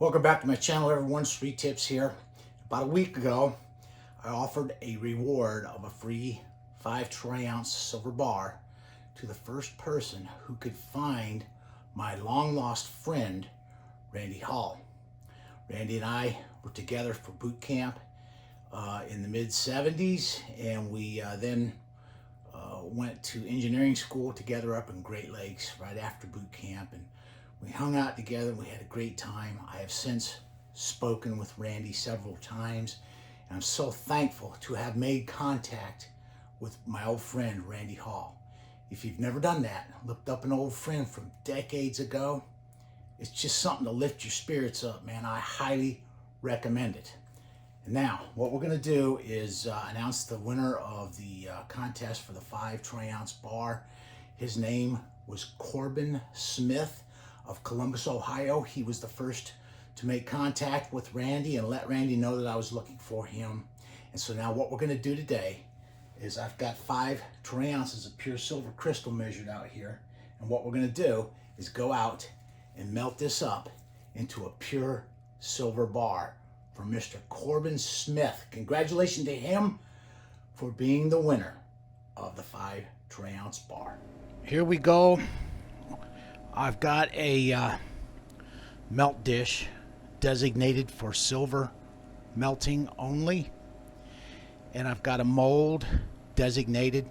Welcome back to my channel, everyone. Street Tips here. About a week ago, I offered a reward of a free 5 troy-ounce silver bar to the first person who could find my long-lost friend, Randy Hall. Randy and I were together for boot camp in the mid-70s, and we then went to engineering school together up in Great Lakes right after boot camp, and we hung out together. We had a great time. I have since spoken with Randy several times, and I'm so thankful to have made contact with my old friend Randy Hall. If you've never done that, looked up an old friend from decades ago, it's just something to lift your spirits up, man. I highly recommend it. And now, what we're going to do is announce the winner of the contest for the 5 troy-ounce bar. His name was Corbin Smith of Columbus, Ohio. He was the first to make contact with Randy and let Randy know that I was looking for him. And so now what we're going to do today is I've got 5 troy-ounces of pure silver crystal measured out here. And what we're going to do is go out and melt this up into a pure silver bar for Mr. Corbin Smith. Congratulations to him for being the winner of the 5 troy-ounce bar. Here we go. I've got a melt dish designated for silver melting only, and I've got a mold designated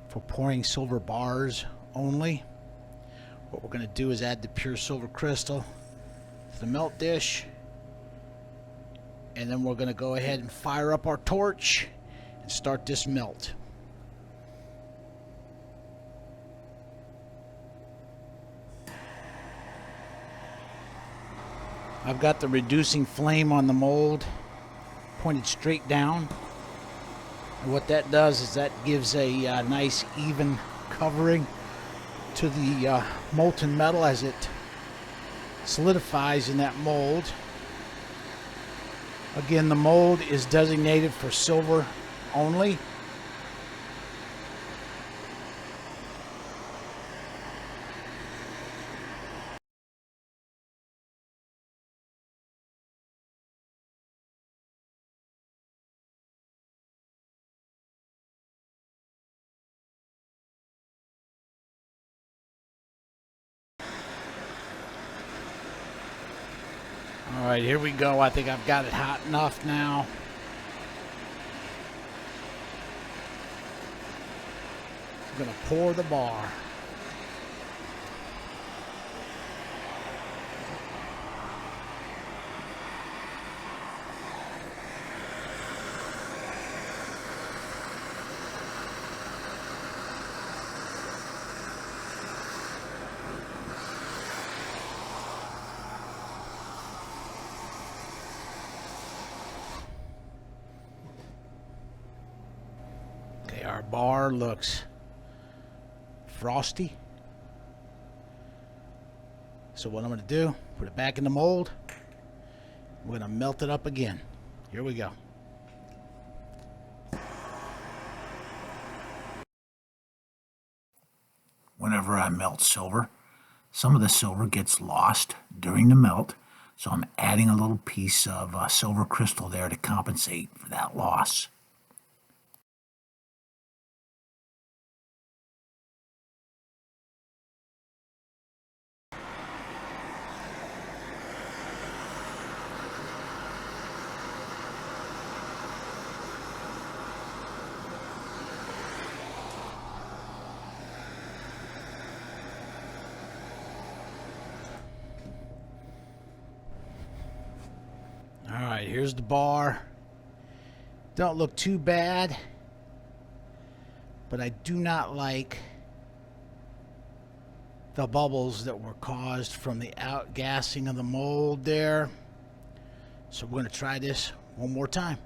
for pouring silver bars only. What we're going to do is add the pure silver crystal to the melt dish, and then we're going to go ahead and fire up our torch and start this melt. I've got the reducing flame on the mold pointed straight down, and what that does is that gives a nice even covering to the molten metal as it solidifies in that mold. Again, the mold is designated for silver only. All right, here we go. I think I've got it hot enough now. I'm going to pour the bar. Okay, our bar looks frosty. So what I'm going to do, put it back in the mold. We're going to melt it up again. Here we go. Whenever I melt silver, some of the silver gets lost during the melt, so I'm adding a little piece of silver crystal there to compensate for that loss. All right, here's the bar. Don't look too bad, but I do not like the bubbles that were caused from the outgassing of the mold there. So we're going to try this one more time.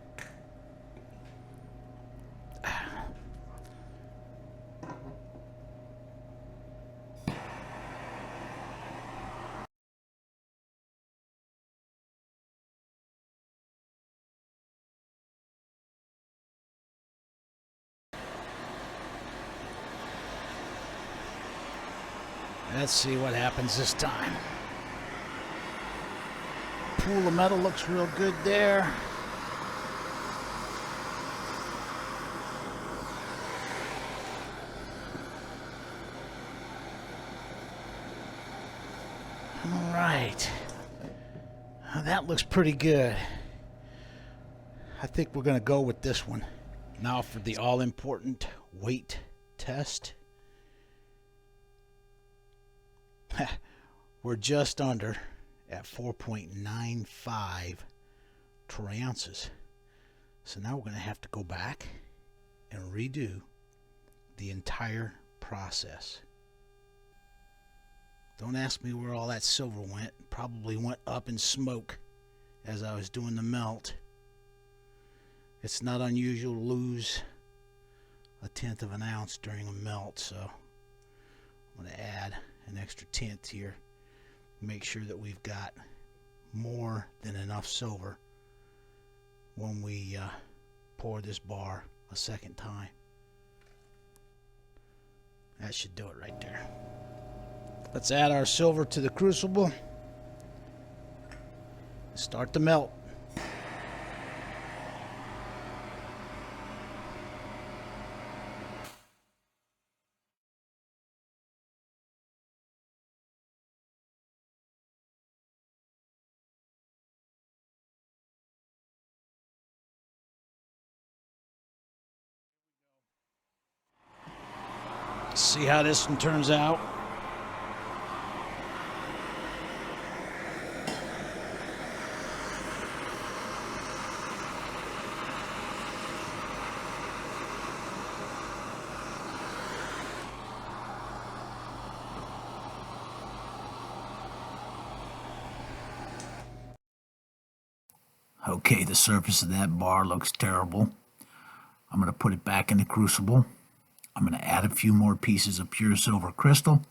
Let's see what happens this time. pool of metal looks real good there. All right. That looks pretty good. I think we're going to go with this one. Now for the all-important weight test. We're just under at 4.95 troy ounces. So now we're going to have to go back and redo the entire process. Don't ask me where all that silver went. Probably went up in smoke as I was doing the melt. It's not unusual to lose 1/10 of an ounce during a melt, so I'm going to add an extra 1/10 here. Make sure that we've got more than enough silver when we pour this bar a second time. That should do it right there. Let's add our silver to the crucible. Start the melt. See how this one turns out. Okay, the surface of that bar looks terrible. I'm going to put it back in the crucible. I'm going to add a few more pieces of pure silver crystal,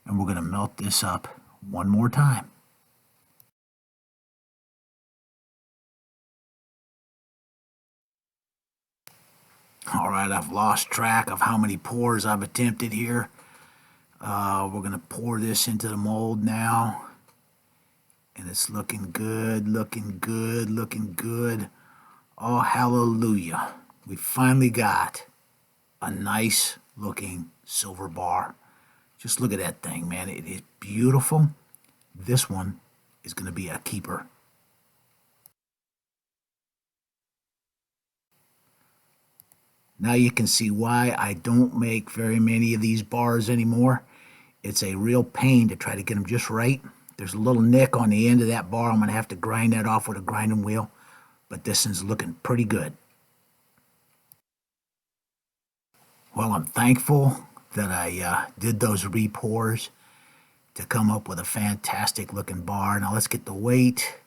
and we're going to melt this up one more time. All right, I've lost track of how many pours I've attempted here. We're going to pour this into the mold now. And it's looking good, looking good, looking good. Oh, hallelujah. We finally got a nice looking silver bar. Just look at that thing, man. It is beautiful. This one is going to be a keeper. Now you can see why I don't make very many of these bars anymore. It's a real pain to try to get them just right. There's a little nick on the end of that bar. I'm going to have to grind that off with a grinding wheel. But this one's looking pretty good. Well, I'm thankful that I did those repours to come up with a fantastic looking bar. Now let's get the weight.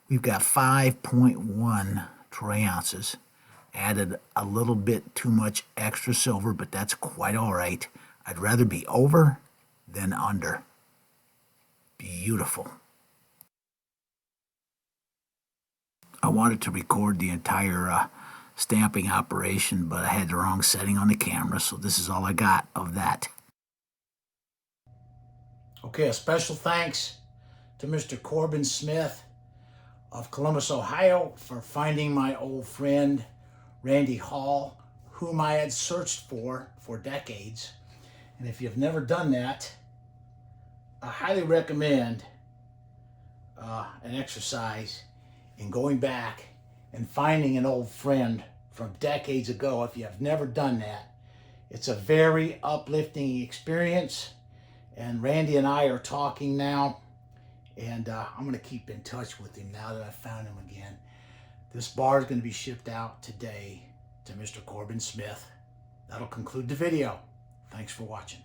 We've got 5.1 troy ounces. Added a little bit too much extra silver, but that's quite all right. I'd rather be over than under. Beautiful. I wanted to record the entire stamping operation, but I had the wrong setting on the camera, so this is all I got of that. Okay, a special thanks to Mr. Corbin Smith of Columbus, Ohio, for finding my old friend Randy Hall, whom I had searched for decades. And if you've never done that, I highly recommend an exercise in going back and finding an old friend from decades ago. If you have never done that, it's a very uplifting experience. And Randy and I are talking now, and I'm going to keep in touch with him now that I've found him again. This bar is going to be shipped out today to Mr. Corbin Smith. That'll conclude the video. Thanks for watching.